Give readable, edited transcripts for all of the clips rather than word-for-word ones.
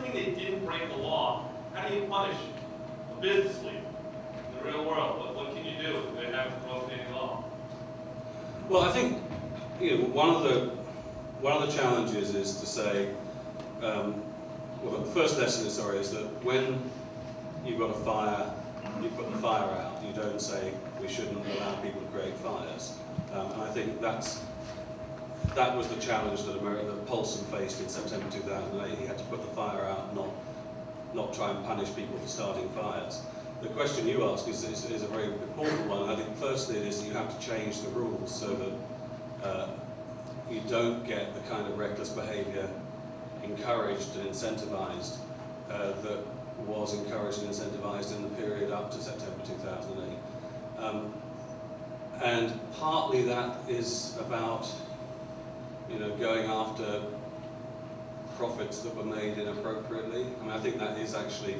assuming they didn't break the law, how do you punish a business leader in the real world? What can you do if they haven't broken any law? Well, I think one of the challenges is to say, well, the first lesson is that when you've got a fire, you put the fire out. You don't say we shouldn't allow people to create fires. And I think that was the challenge that Paulson faced in September 2008. He had to put the fire out, not try and punish people for starting fires. The question you ask is a very important one. I think firstly it is that you have to change the rules so that you don't get the kind of reckless behaviour encouraged and incentivised that was encouraged and incentivised in the period up to September 2008. And partly that is about going after profits that were made inappropriately. I mean, I think that is actually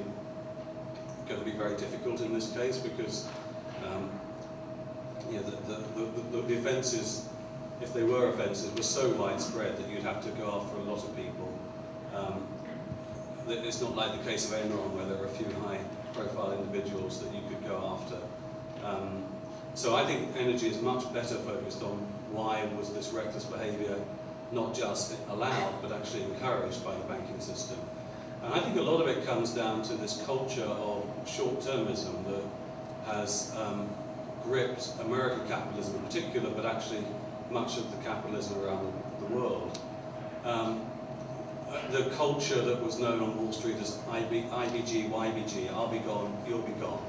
going to be very difficult in this case because the offences, if they were offences, were so widespread that you'd have to go after a lot of people. It's not like the case of Enron where there are a few high-profile individuals that you could go after. So I think energy is much better focused on why was this reckless behaviour not just allowed but actually encouraged by the banking system. And I think a lot of it comes down to this culture of short-termism that has gripped American capitalism in particular, but actually much of the capitalism around the world. The culture that was known on Wall Street as IBG, YBG, I'll be gone, you'll be gone.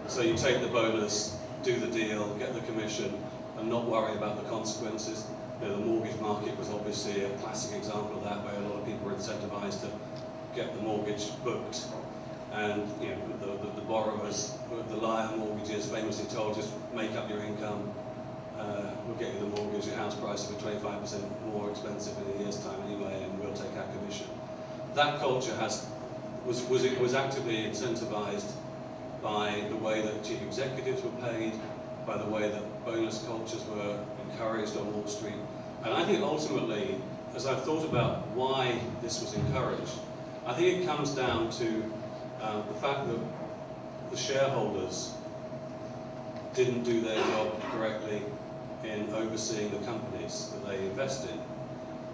So you take the bonus, do the deal, get the commission, and not worry about the consequences. The mortgage market was obviously a classic example of that, where a lot of people were incentivized to get the mortgage booked. And the borrowers, the liar mortgages famously told, just make up your income, we'll get you the mortgage, your house price will be 25% more expensive in a year's time anyway, and we'll take our commission. That culture was actively incentivized by the way that chief executives were paid, by the way that bonus cultures were encouraged on Wall Street. And I think ultimately, as I've thought about why this was encouraged, I think it comes down to the fact that the shareholders didn't do their job correctly in overseeing the companies that they invest in.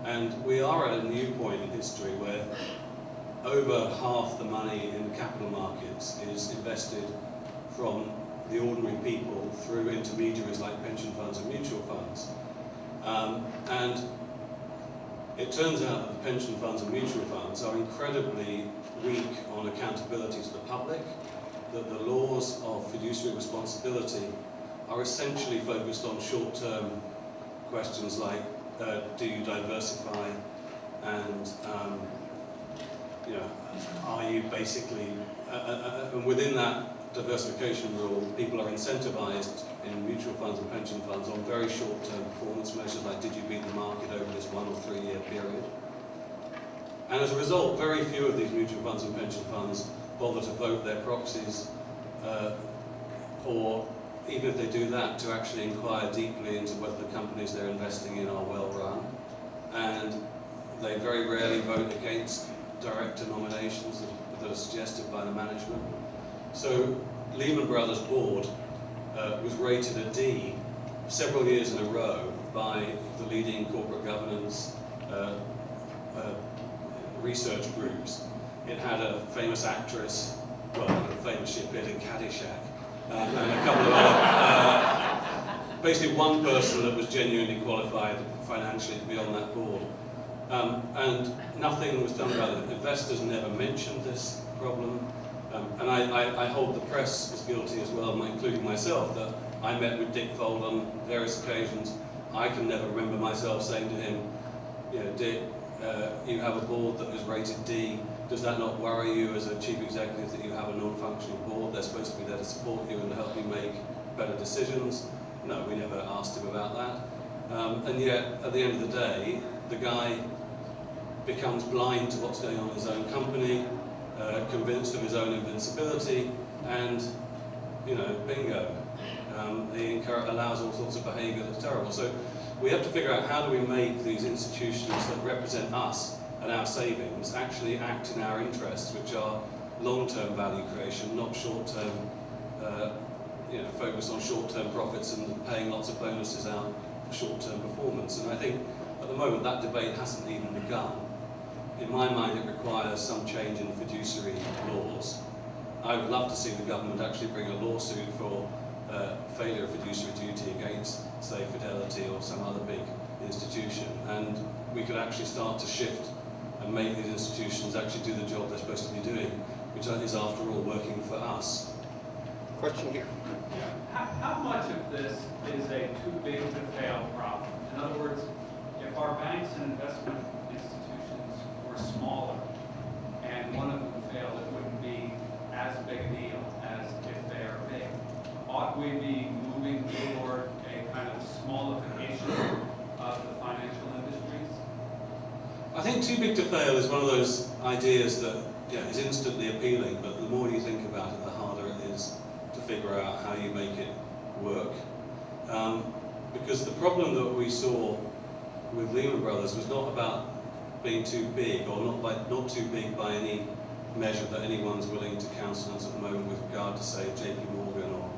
And we are at a new point in history where over half the money in the capital markets is invested from the ordinary people through intermediaries like pension funds and mutual funds. And it turns out that the pension funds and mutual funds are incredibly weak on accountability to the public, that the laws of fiduciary responsibility are essentially focused on short-term questions like do you diversify, and are you basically, and within that diversification rule, people are incentivized in mutual funds and pension funds on very short-term performance measures like did you beat the market over this 1 or 3 year period. And as a result, very few of these mutual funds and pension funds bother to vote their proxies, or even if they do that, to actually inquire deeply into whether the companies they're investing in are well run. And they very rarely vote against director nominations that are suggested by the management. So Lehman Brothers board was rated a D several years in a row by the leading corporate governance research groups. It had a famous actress, well, a famous, she appeared in Caddyshack, and a couple of other, basically one person that was genuinely qualified financially to be on that board. And nothing was done about it. Investors never mentioned this problem. And I hold the press as guilty as well, including myself, that I met with Dick Fold on various occasions. I can never remember myself saying to him, Dick, you have a board that was rated D. Does that not worry you as a chief executive that you have a non-functioning board? They're supposed to be there to support you and to help you make better decisions. No, we never asked him about that. And yet, at the end of the day, the guy becomes blind to what's going on in his own company, convinced of his own invincibility, and, bingo. He allows all sorts of behaviour that's terrible. So we have to figure out how do we make these institutions that represent us and our savings actually act in our interests, which are long-term value creation, not short-term, focus on short-term profits and paying lots of bonuses out for short-term performance. And I think at the moment that debate hasn't even begun. In my mind, it requires some change in fiduciary laws. I would love to see the government actually bring a lawsuit for failure of fiduciary duty against, say, Fidelity or some other big institution, and we could actually start to shift and make these institutions actually do the job they're supposed to be doing, which is, after all, working for us. Question here. Yeah. How much of this is a too big to fail problem? In other words, if our banks and investment institutions were smaller and one of them failed, it wouldn't be as big a deal as if they are big. Ought we be moving toward a kind of smallification of the financial industries? I think too big to fail is one of those ideas that is instantly appealing, but the more you think about it, the harder it is to figure out how you make it work. Because the problem that we saw with Lehman Brothers was not about being too big, or not too big by any measure that anyone's willing to countenance at the moment with regard to, say, JP Morgan or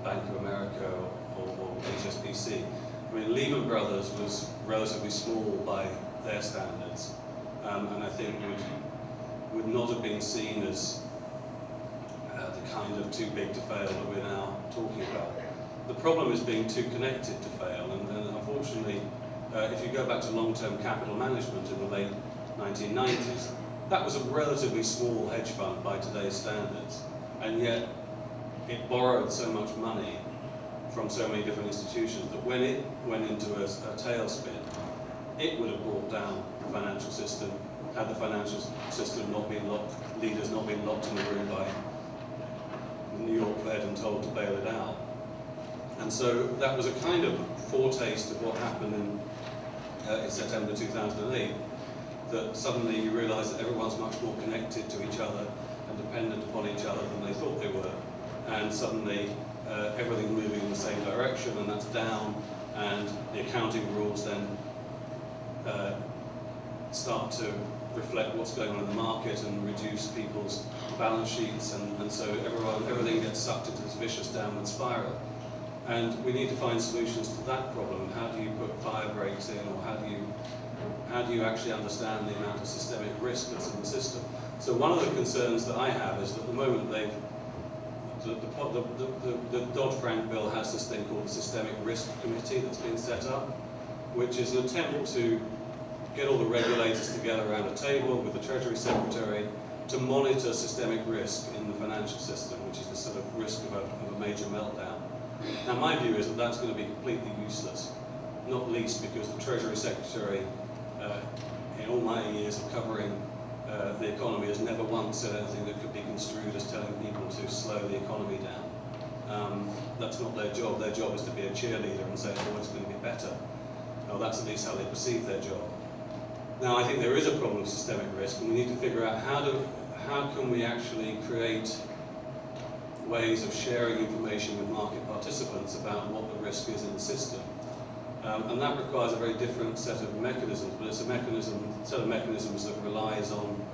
Bank of America or HSBC. I mean, Lehman Brothers was relatively small by their standards, and I think would not have been seen as the kind of too big to fail that we're now talking about. The problem is being too connected to fail, and unfortunately, if you go back to long-term capital management in the late 1990s, that was a relatively small hedge fund by today's standards, and yet it borrowed so much money from so many different institutions that when it went into a tailspin, it would have brought down the financial system had the financial system not been locked, leaders not been locked in the room by the New York Fed and told to bail it out. And so that was a kind of foretaste of what happened in September 2008, that suddenly you realise that everyone's much more connected to each other and dependent upon each other than they thought they were. And suddenly everything moving in the same direction, and that's down, and the accounting rules then start to reflect what's going on in the market and reduce people's balance sheets, and so everything gets sucked into this vicious downward spiral. And we need to find solutions to that problem. How do you put fire brakes in, or how do you actually understand the amount of systemic risk that's in the system? So one of the concerns that I have is that at the moment the Dodd-Frank bill has this thing called the Systemic Risk Committee that's been set up, which is an attempt to get all the regulators together around a table with the Treasury Secretary to monitor systemic risk in the financial system, which is the sort of risk of a major meltdown. Now, my view is that that's going to be completely useless, not least because the Treasury Secretary, in all my years of covering the economy, has never once said anything that could be construed as telling people to slow the economy down. That's not their job. Their job is to be a cheerleader and say it's always going to be better. Well, that's at least how they perceive their job. Now, I think there is a problem with systemic risk, and we need to figure out how can we actually create ways of sharing information with market participants about what the risk is in the system. And that requires a very different set of mechanisms, but it's a set of mechanisms that relies on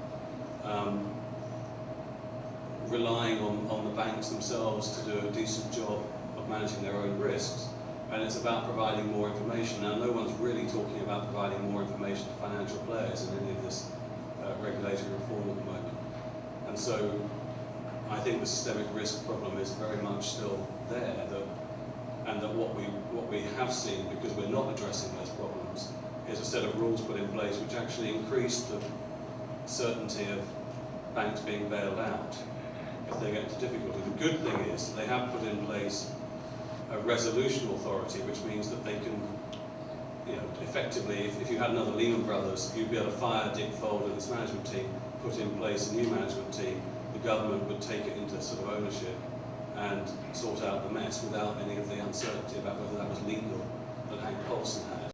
relying on the banks themselves to do a decent job of managing their own risks. And it's about providing more information. Now, no one's really talking about providing more information to financial players in any of this regulatory reform at the moment. And so I think the systemic risk problem is very much still there, and that what we have seen, because we're not addressing those problems, is a set of rules put in place which actually increase the certainty of banks being bailed out if they get into difficulty. The good thing is that they have put in place a resolution authority, which means that they can, effectively, if you had another Lehman Brothers, you'd be able to fire Dick Fold and his management team, put in place a new management team, the government would take it into sort of ownership and sort out the mess without any of the uncertainty about whether that was legal that Hank Paulson had.